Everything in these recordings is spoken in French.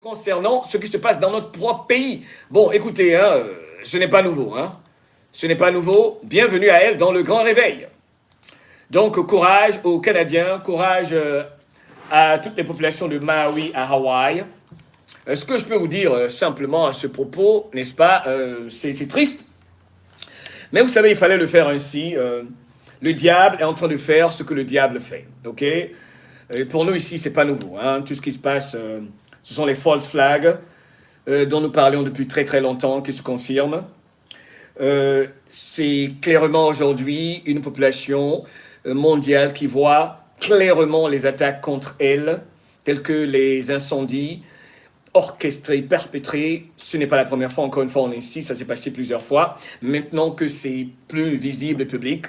concernant ce qui se passe dans notre propre pays. Bon, écoutez, ce n'est pas nouveau. Ce n'est pas nouveau. Bienvenue à elle dans le grand réveil. Donc, courage aux Canadiens, courage à toutes les populations de Maui à Hawaï. Ce que je peux vous dire simplement à ce propos, n'est-ce pas, c'est triste. Mais vous savez, il fallait le faire ainsi. Le diable est en train de faire ce que le diable fait. OK? Et pour nous ici, c'est pas nouveau. Tout ce qui se passe, ce sont les false flags dont nous parlions depuis très très longtemps, qui se confirment. C'est clairement aujourd'hui une population mondiale qui voit clairement les attaques contre elle, telles que les incendies orchestrés, perpétrés. Ce n'est pas la première fois, encore une fois, on est ici, ça s'est passé plusieurs fois. Maintenant que c'est plus visible et public,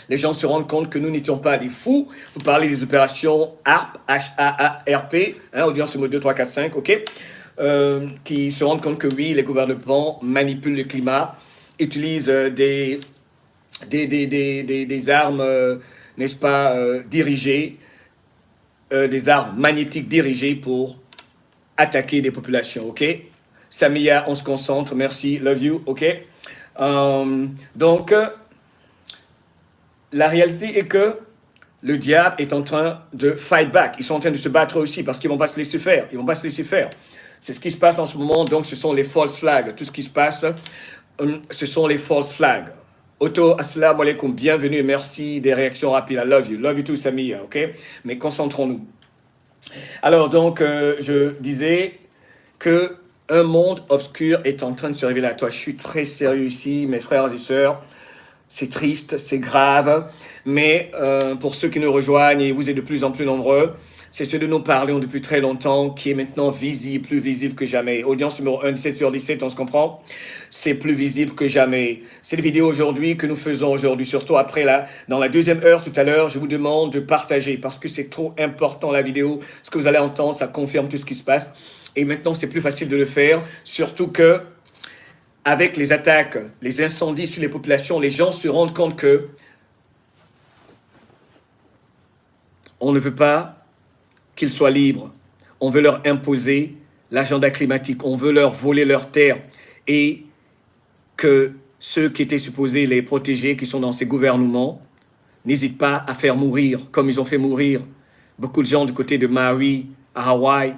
les gens se rendent compte que nous n'étions pas des fous. Vous parlez des opérations HARP, H-A-A-R-P, audience mode 2, 3, 4, 5, OK, qui se rendent compte que oui, les gouvernements manipulent le climat, utilisent des armes, n'est-ce pas, dirigées, des armes magnétiques dirigées pour attaquer des populations, OK? Samia, on se concentre, merci, love you, OK? Donc, la réalité est que le diable est en train de fight back. Ils sont en train de se battre aussi parce qu'ils ne vont pas se laisser faire. Ils ne vont pas se laisser faire. C'est ce qui se passe en ce moment. Donc, ce sont les false flags. Tout ce qui se passe, ce sont les false flags. Otto, assalamu alaikum, bienvenue et merci des réactions rapides. I love you. Love you too, Samia, OK? Mais concentrons-nous. Alors, donc, je disais que un monde obscur est en train de se révéler à toi. Je suis très sérieux ici, mes frères et sœurs. C'est triste, c'est grave, mais pour ceux qui nous rejoignent, et vous êtes de plus en plus nombreux, c'est ce dont nous parlions depuis très longtemps, qui est maintenant visible, plus visible que jamais. Audience numéro 1, 17 sur 17, on se comprend? C'est plus visible que jamais. C'est les vidéos aujourd'hui que nous faisons aujourd'hui, surtout après là, dans la deuxième heure tout à l'heure, je vous demande de partager parce que c'est trop important la vidéo. Ce que vous allez entendre, ça confirme tout ce qui se passe. Et maintenant, c'est plus facile de le faire, surtout que avec les attaques, les incendies sur les populations, les gens se rendent compte que on ne veut pas qu'ils soient libres. On veut leur imposer l'agenda climatique. On veut leur voler leurs terres. Et que ceux qui étaient supposés les protéger, qui sont dans ces gouvernements, n'hésitent pas à faire mourir, comme ils ont fait mourir beaucoup de gens du côté de Maui, à Hawaï.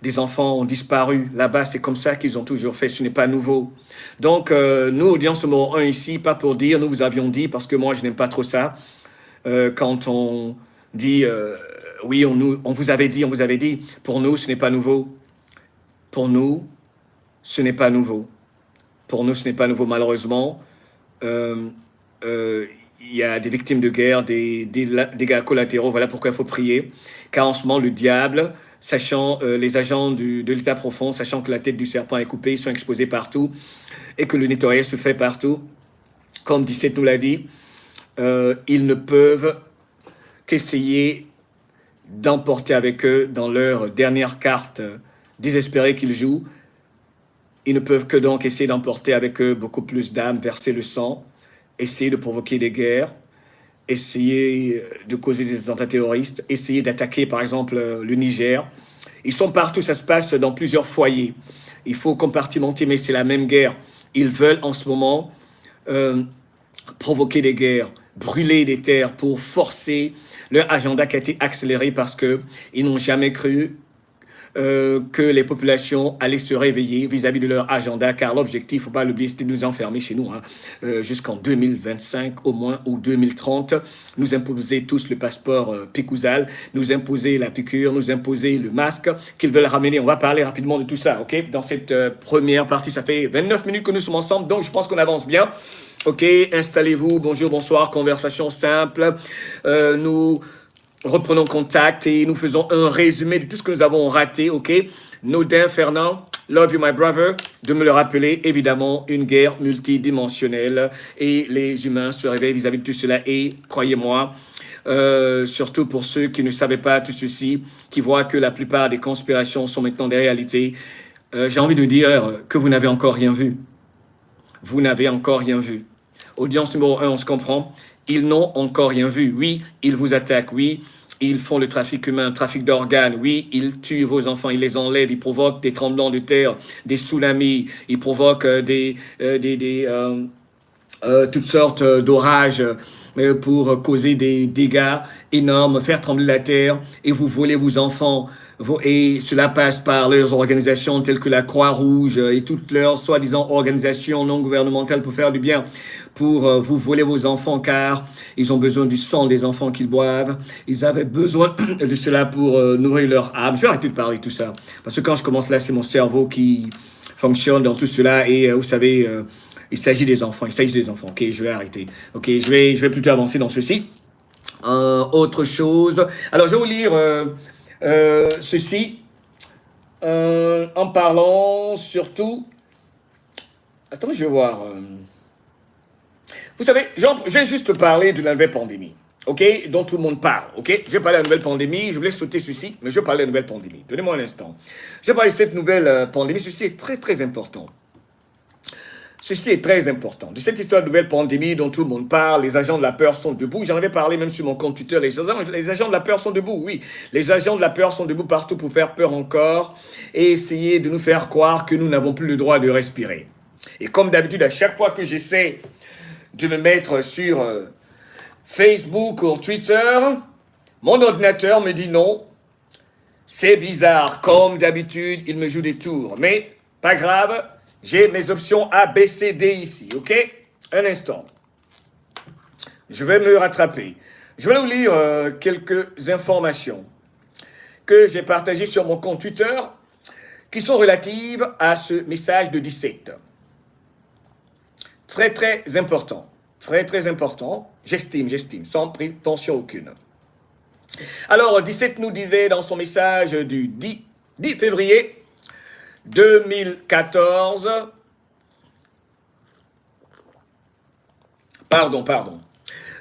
Des enfants ont disparu là-bas, c'est comme ça qu'ils ont toujours fait, ce n'est pas nouveau. Donc, nous, audience numéro 1 ici, pas pour dire, nous vous avions dit, parce que moi, je n'aime pas trop ça, quand on dit, oui, on vous avait dit, pour nous, ce n'est pas nouveau. Pour nous, ce n'est pas nouveau. Pour nous, ce n'est pas nouveau, malheureusement. Il y a des victimes de guerre, des dégâts collatéraux, voilà pourquoi il faut prier. Car en ce moment, le diable, sachant les agents de l'état profond, sachant que la tête du serpent est coupée, ils sont exposés partout et que le nettoyage se fait partout, comme 17 nous l'a dit, ils ne peuvent qu'essayer d'emporter avec eux dans leur dernière carte désespérée qu'ils jouent. Ils ne peuvent que donc essayer d'emporter avec eux beaucoup plus d'âmes, verser le sang, essayer de provoquer des guerres, essayer de causer des attentats terroristes, essayer d'attaquer par exemple le Niger. Ils sont partout, ça se passe dans plusieurs foyers. Il faut compartimenter, mais c'est la même guerre. Ils veulent en ce moment provoquer des guerres, brûler des terres pour forcer leur agenda qui a été accéléré parce qu'ils n'ont jamais cru que les populations allaient se réveiller vis-à-vis de leur agenda, car l'objectif, il ne faut pas l'oublier, c'était de nous enfermer chez nous, jusqu'en 2025 au moins, ou 2030, nous imposer tous le passeport picousal, nous imposer la piqûre, nous imposer le masque qu'ils veulent ramener. On va parler rapidement de tout ça, ok? Dans cette première partie, ça fait 29 minutes que nous sommes ensemble, donc je pense qu'on avance bien. Ok, installez-vous, bonjour, bonsoir, conversation simple. Nous reprenons contact et nous faisons un résumé de tout ce que nous avons raté, ok? Nodin Fernand, love you my brother, de me le rappeler, évidemment, une guerre multidimensionnelle et les humains se réveillent vis-à-vis de tout cela et, croyez-moi, surtout pour ceux qui ne savaient pas tout ceci, qui voient que la plupart des conspirations sont maintenant des réalités, j'ai envie de dire que vous n'avez encore rien vu. Vous n'avez encore rien vu. Audience numéro 1, on se comprend. Ils n'ont encore rien vu. Oui, ils vous attaquent. Oui, Ils font le trafic humain, le trafic d'organes. Oui, ils tuent vos enfants, ils les enlèvent, ils provoquent des tremblements de terre, des tsunamis, ils provoquent toutes sortes d'orages pour causer des dégâts énormes, faire trembler la terre, et vous volez vos enfants. Et cela passe par leurs organisations telles que la Croix-Rouge et toutes leurs soi-disant organisations non gouvernementales pour faire du bien, pour vous voler vos enfants, car ils ont besoin du sang des enfants qu'ils boivent. Ils avaient besoin de cela pour nourrir leur âme. Je vais arrêter de parler de tout ça, parce que quand je commence là, c'est mon cerveau qui fonctionne dans tout cela, et vous savez, il s'agit des enfants, il s'agit des enfants. Ok, je vais arrêter. Ok, je vais plutôt avancer dans ceci. Autre chose. Alors, je vais vous lire ceci en parlant surtout. Attends, je vais voir. Vous savez, je vais juste parler de la nouvelle pandémie, ok, dont tout le monde parle, ok. Je vais parler de la nouvelle pandémie, je voulais sauter ceci, mais je vais parler de la nouvelle pandémie. Donnez-moi un instant. Je vais parler de cette nouvelle pandémie, ceci est très, très important. Ceci est très important. De cette histoire de nouvelle pandémie dont tout le monde parle, les agents de la peur sont debout. J'en avais parlé même sur mon compte Twitter. Les agents de la peur sont debout, oui. Les agents de la peur sont debout partout pour faire peur encore et essayer de nous faire croire que nous n'avons plus le droit de respirer. Et comme d'habitude, à chaque fois que j'essaie de me mettre sur Facebook ou Twitter, mon ordinateur me dit non. C'est bizarre. Comme d'habitude, il me joue des tours. Mais pas grave. J'ai mes options A, B, C, D ici, ok? Un instant. Je vais me rattraper. Je vais vous lire quelques informations que j'ai partagées sur mon compte Twitter qui sont relatives à ce message de 17. Très, très important. Très, très important. J'estime, sans prétention aucune. Alors, 17 nous disait dans son message du 10 février 2014, pardon,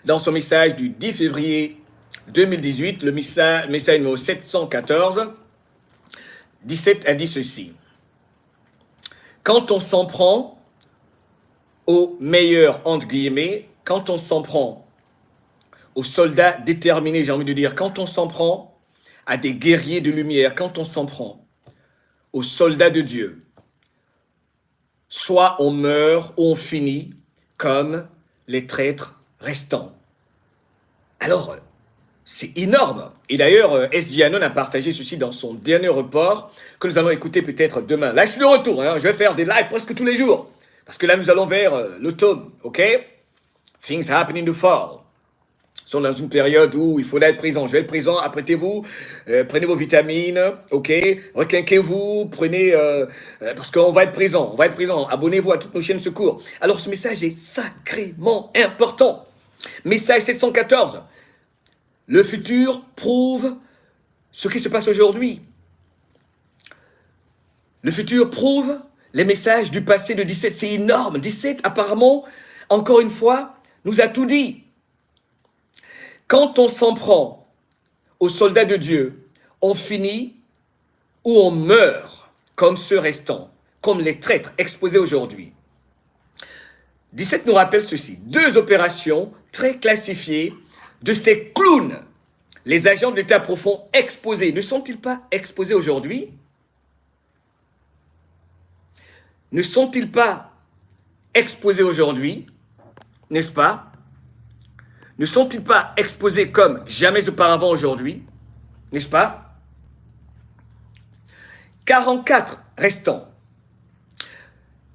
dans son message du 10 février 2018, le message numéro 714, 17 a dit ceci. Quand on s'en prend aux meilleurs, entre guillemets, quand on s'en prend aux soldats déterminés, j'ai envie de dire, quand on s'en prend à des guerriers de lumière, quand on s'en prend aux soldats de Dieu, soit on meurt ou on finit comme les traîtres restants. Alors, c'est énorme. Et d'ailleurs, S.J. Anon a partagé ceci dans son dernier report que nous allons écouter peut-être demain. Là, je suis de retour. Je vais faire des lives presque tous les jours. Parce que là, nous allons vers l'automne. OK? Things happen in the fall. Nous sommes dans une période où il faudra être présent. Je vais être présent, apprêtez-vous, prenez vos vitamines, ok, requinquez-vous, prenez, parce qu'on va être présent, abonnez-vous à toutes nos chaînes de secours. Alors ce message est sacrément important. Message 714, le futur prouve ce qui se passe aujourd'hui. Le futur prouve les messages du passé de 17, c'est énorme. 17 apparemment, encore une fois, nous a tout dit. Quand on s'en prend aux soldats de Dieu, on finit ou on meurt comme ceux restants, comme les traîtres exposés aujourd'hui. 17 nous rappelle ceci, 2 opérations très classifiées de ces clowns, les agents de l'état profond exposés. Ne sont-ils pas exposés aujourd'hui? Ne sont-ils pas exposés aujourd'hui, n'est-ce pas? Ne sont-ils pas exposés comme jamais auparavant aujourd'hui, n'est-ce pas? 44 restants.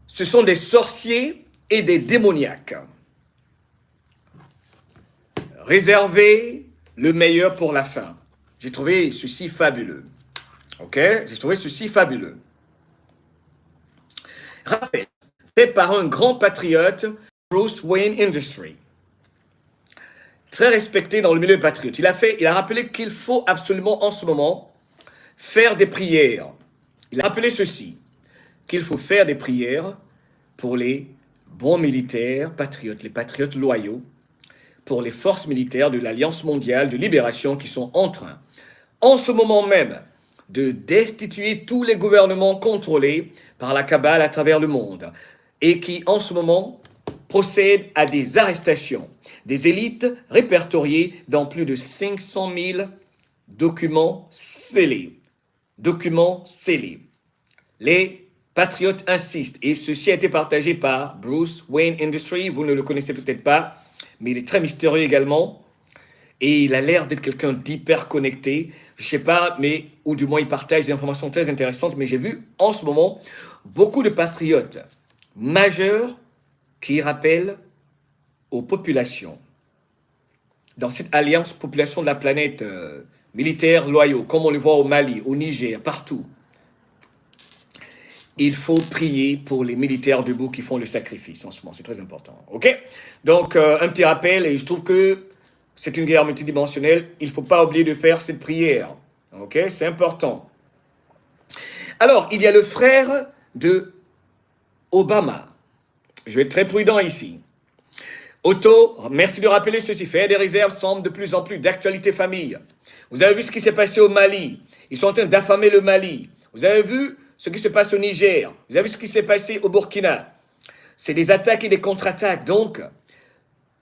Ce sont des sorciers et des démoniaques. Réservez le meilleur pour la fin. J'ai trouvé ceci fabuleux. Ok? J'ai trouvé ceci fabuleux. Rappel, fait par un grand patriote, Bruce Wayne Industries. Très respecté dans le milieu patriote. Il a rappelé qu'il faut absolument en ce moment faire des prières. Il a rappelé ceci, qu'il faut faire des prières pour les bons militaires patriotes, les patriotes loyaux, pour les forces militaires de l'Alliance mondiale de libération qui sont en train, en ce moment même, de destituer tous les gouvernements contrôlés par la cabale à travers le monde et qui, en ce moment, procèdent à des arrestations, des élites répertoriées dans plus de 500 000 document scellé. Document scellé. Les patriotes insistent, et ceci a été partagé par Bruce Wayne Industries, vous ne le connaissez peut-être pas, mais il est très mystérieux également, et il a l'air d'être quelqu'un d'hyper connecté, je ne sais pas, mais, ou du moins il partage des informations très intéressantes, mais j'ai vu en ce moment beaucoup de patriotes majeurs qui rappellent aux populations, dans cette alliance population de la planète, militaires loyaux, comme on le voit au Mali, au Niger, partout. Il faut prier pour les militaires debout qui font le sacrifice en ce moment. C'est très important. OK? Donc, un petit rappel, et je trouve que c'est une guerre multidimensionnelle. Il ne faut pas oublier de faire cette prière. OK? C'est important. Alors, il y a le frère de Obama. Je vais être très prudent ici. Otto, merci de rappeler ceci. Faire des réserves semble de plus en plus d'actualité famille. Vous avez vu ce qui s'est passé au Mali. Ils sont en train d'affamer le Mali. Vous avez vu ce qui se passe au Niger. Vous avez vu ce qui s'est passé au Burkina. C'est des attaques et des contre-attaques. Donc,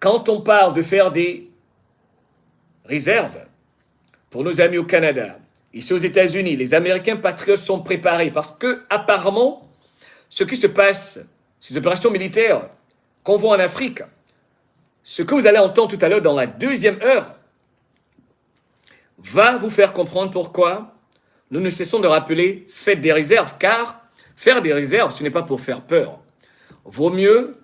quand on parle de faire des réserves pour nos amis au Canada, ici aux États-Unis, les Américains patriotes sont préparés parce que, apparemment, ce qui se passe, ces opérations militaires qu'on voit en Afrique, ce que vous allez entendre tout à l'heure dans la deuxième heure, va vous faire comprendre pourquoi nous ne cessons de rappeler, faites des réserves, car faire des réserves, ce n'est pas pour faire peur. Vaut mieux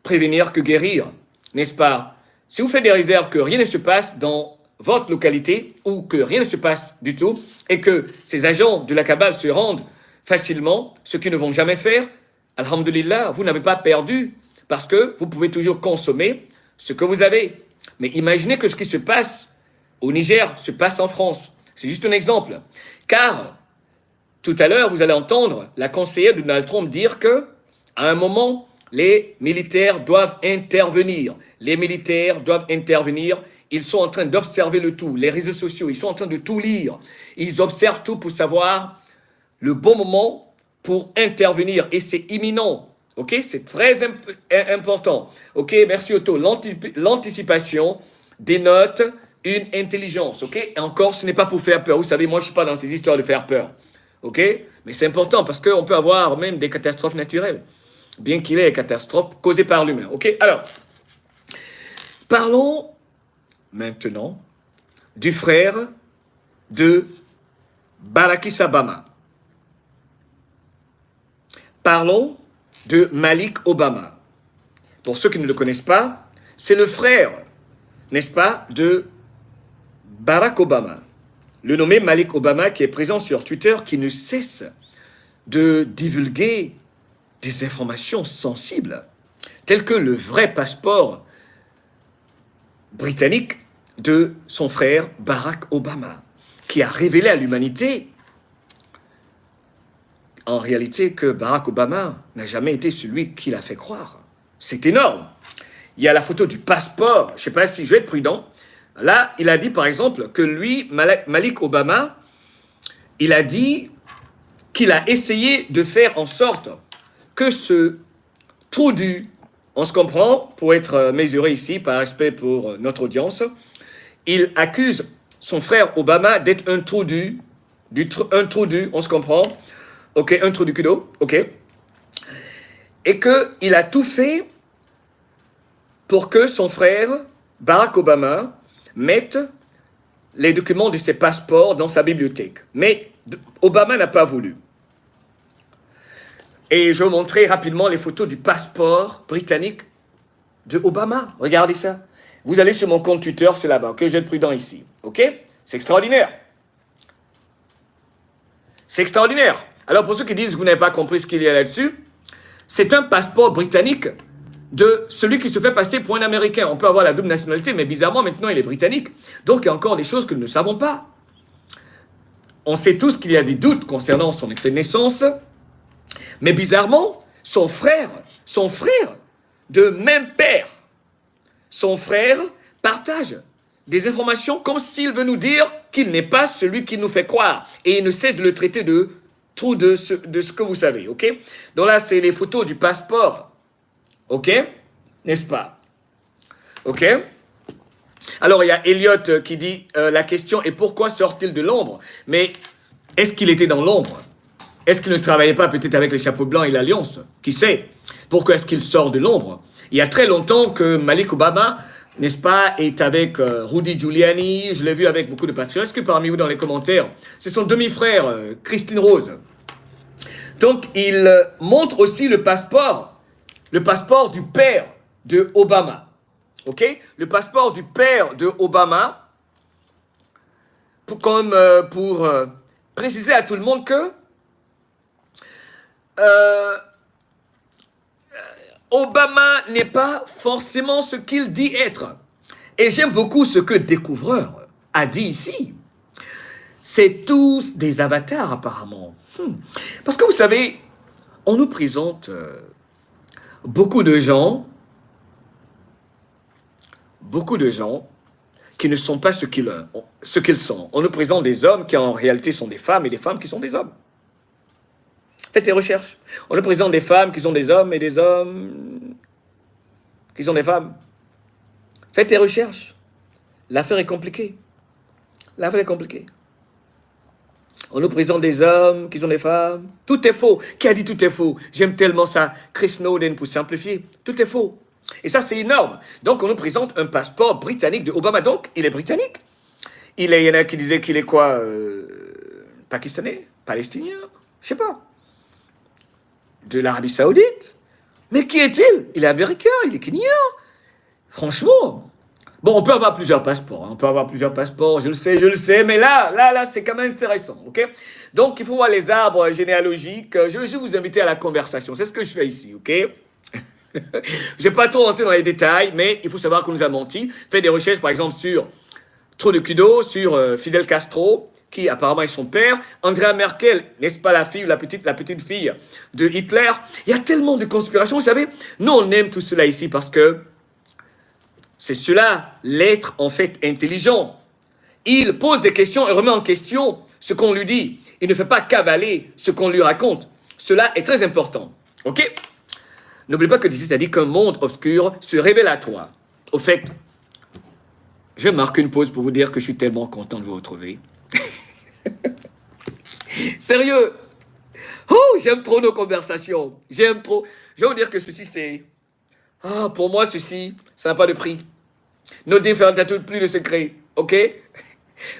prévenir que guérir, n'est-ce pas? Si vous faites des réserves que rien ne se passe dans votre localité ou que rien ne se passe du tout et que ces agents de la cabale se rendent facilement, ce qu'ils ne vont jamais faire, alhamdulillah, vous n'avez pas perdu parce que vous pouvez toujours consommer ce que vous avez. Mais imaginez que ce qui se passe au Niger se passe en France. C'est juste un exemple. Car, tout à l'heure, vous allez entendre la conseillère de Donald Trump dire que, à un moment, les militaires doivent intervenir. Les militaires doivent intervenir. Ils sont en train d'observer le tout. Les réseaux sociaux, ils sont en train de tout lire. Ils observent tout pour savoir le bon moment pour intervenir. Et c'est imminent. OK? C'est très important. OK? Merci Otto. L'anticipation dénote une intelligence, ok? Et encore, ce n'est pas pour faire peur. Vous savez, moi, je ne suis pas dans ces histoires de faire peur, ok? Mais c'est important parce qu'on peut avoir même des catastrophes naturelles, bien qu'il y ait des catastrophes causées par l'humain, ok? Alors, parlons maintenant du frère de Barack Obama. Parlons de Malik Obama. Pour ceux qui ne le connaissent pas, c'est le frère, n'est-ce pas, de Barack Obama, le nommé Malik Obama qui est présent sur Twitter, qui ne cesse de divulguer des informations sensibles, telles que le vrai passeport britannique de son frère Barack Obama, qui a révélé à l'humanité, en réalité, que Barack Obama n'a jamais été celui qu'il a fait croire. C'est énorme. Il y a la photo du passeport, je ne sais pas si je vais être prudent. Là, il a dit, par exemple, que lui, Malik Obama, il a dit qu'il a essayé de faire en sorte que ce trou du, on se comprend, pour être mesuré ici, par respect pour notre audience, il accuse son frère Obama d'être un trou du, on se comprend, ok, un trou du kudo, ok, et qu'il a tout fait pour que son frère, Barack Obama, mette les documents de ses passeports dans sa bibliothèque. Mais Obama n'a pas voulu. Et je vais vous montrer rapidement les photos du passeport britannique de Obama. Regardez ça. Vous allez sur mon compte Twitter, c'est là-bas. Ok, je vais être prudent ici. Ok? C'est extraordinaire. C'est extraordinaire. Alors, pour ceux qui disent que vous n'avez pas compris ce qu'il y a là-dessus, c'est un passeport britannique de celui qui se fait passer pour un Américain. On peut avoir la double nationalité, mais bizarrement, maintenant, il est britannique. Donc, il y a encore des choses que nous ne savons pas. On sait tous qu'il y a des doutes concernant son excès de naissance, mais bizarrement, son frère de même père, son frère partage des informations comme s'il veut nous dire qu'il n'est pas celui qui nous fait croire. Et il ne cesse de le traiter de trou de ce que vous savez, ok? Donc là, c'est les photos du passeport. OK? N'est-ce pas? OK? Alors, il y a Elliot qui dit, la question est pourquoi sort-il de l'ombre? Mais est-ce qu'il était dans l'ombre? Est-ce qu'il ne travaillait pas peut-être avec les chapeaux blancs et l'Alliance? Qui sait? Pourquoi est-ce qu'il sort de l'ombre? Il y a très longtemps que Malik Obama, n'est-ce pas, est avec Rudy Giuliani. Je l'ai vu avec beaucoup de patriotes. Est-ce que parmi vous dans les commentaires, c'est son demi-frère, Christine Rose? Donc, il montre aussi le passeport du père de Obama. OK? Le passeport du père de Obama, pour préciser à tout le monde que Obama n'est pas forcément ce qu'il dit être. Et j'aime beaucoup ce que Découvreur a dit ici. C'est tous des avatars apparemment. Parce que vous savez, on nous présente beaucoup de gens qui ne sont pas ce qu'ils sont. On nous présente des hommes qui en réalité sont des femmes et des femmes qui sont des hommes. Faites tes recherches. On nous présente des femmes qui sont des hommes et des hommes qui sont des femmes. Faites tes recherches. L'affaire est compliquée. L'affaire est compliquée. On nous présente des hommes qui sont des femmes. Tout est faux. Qui a dit tout est faux? J'aime tellement ça. Chris Snowden pour simplifier. Tout est faux. Et ça, c'est énorme. Donc, on nous présente un passeport britannique de Obama. Donc, il est britannique. Il y en a qui disaient qu'il est quoi? Pakistanais? Palestinien? Je sais pas. De l'Arabie Saoudite? Mais qui est-il? Il est américain, il est kenyan. Franchement. Bon, on peut avoir plusieurs passeports. Hein. On peut avoir plusieurs passeports, je le sais. Mais là, c'est quand même intéressant. OK? Donc, il faut voir les arbres généalogiques. Je vais vous inviter à la conversation. C'est ce que je fais ici. OK? Je ne vais pas trop rentrer dans les détails, mais il faut savoir qu'on nous a menti. Faites des recherches, par exemple, sur Trudeau, sur Fidel Castro, qui apparemment est son père. Angela Merkel, n'est-ce pas la fille ou la petite fille de Hitler? Il y a tellement de conspirations, vous savez. Nous, on aime tout cela ici parce que c'est cela, l'être en fait intelligent. Il pose des questions et remet en question ce qu'on lui dit. Il ne fait pas cavaler ce qu'on lui raconte. Cela est très important. OK? N'oubliez pas que d'ici, ça dit qu'un monde obscur se révèle à toi. Au fait, je marque une pause pour vous dire que je suis tellement content de vous retrouver. Sérieux. Oh, j'aime trop nos conversations. J'aime trop. Je vais vous dire que ceci, c'est... Ah, pour moi, ceci, ça n'a pas de prix. Nos différentes tatoues, plus de secrets. OK?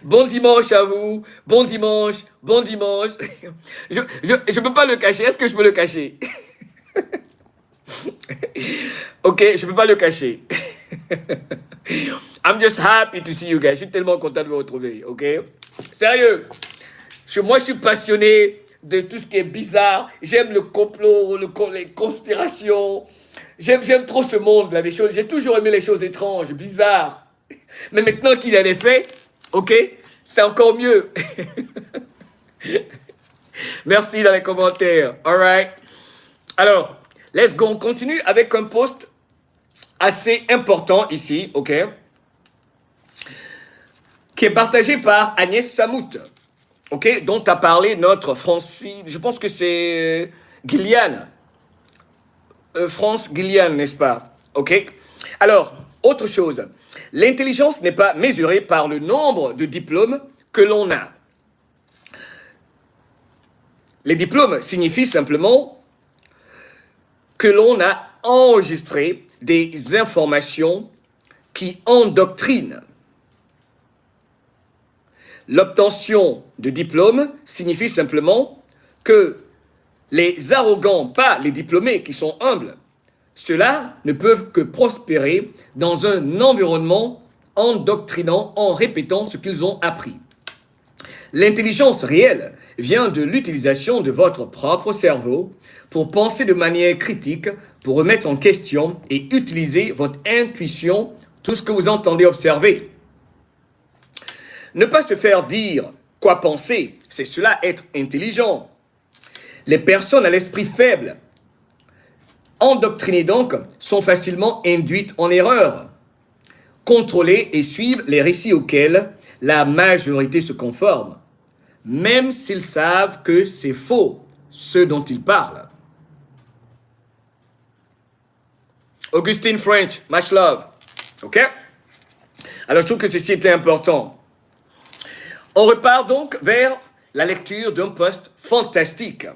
Bon dimanche à vous. Bon dimanche. Bon dimanche. Je peux pas le cacher. Est-ce que je peux le cacher? OK, je peux pas le cacher. I'm just happy to see you guys. Je suis tellement content de vous retrouver. OK? Sérieux. Moi, je suis passionné de tout ce qui est bizarre. J'aime le complot, les conspirations. J'aime trop ce monde-là, des choses. J'ai toujours aimé les choses étranges, bizarres. Mais maintenant qu'il y a des faits, OK, c'est encore mieux. Merci dans les commentaires. All right. Alors, let's go. On continue avec un post assez important ici, OK, qui est partagé par Agnès Samout. OK, dont a parlé notre Francine, je pense que c'est Gillian. France Gillian, n'est-ce pas? OK. Alors, autre chose. L'intelligence n'est pas mesurée par le nombre de diplômes que l'on a. Les diplômes signifient simplement que l'on a enregistré des informations qui endoctrinent. L'obtention de diplômes signifie simplement que les arrogants, pas les diplômés qui sont humbles, ceux-là ne peuvent que prospérer dans un environnement endoctrinant en répétant ce qu'ils ont appris. L'intelligence réelle vient de l'utilisation de votre propre cerveau pour penser de manière critique, pour remettre en question et utiliser votre intuition, tout ce que vous entendez observer. Ne pas se faire dire quoi penser, c'est cela être intelligent. Les personnes à l'esprit faible, endoctrinées donc, sont facilement induites en erreur. Contrôler et suivre les récits auxquels la majorité se conforme, même s'ils savent que c'est faux, ce dont ils parlent. Augustine French, much love. OK? Alors, je trouve que ceci était important. On repart donc vers la lecture d'un poste fantastique.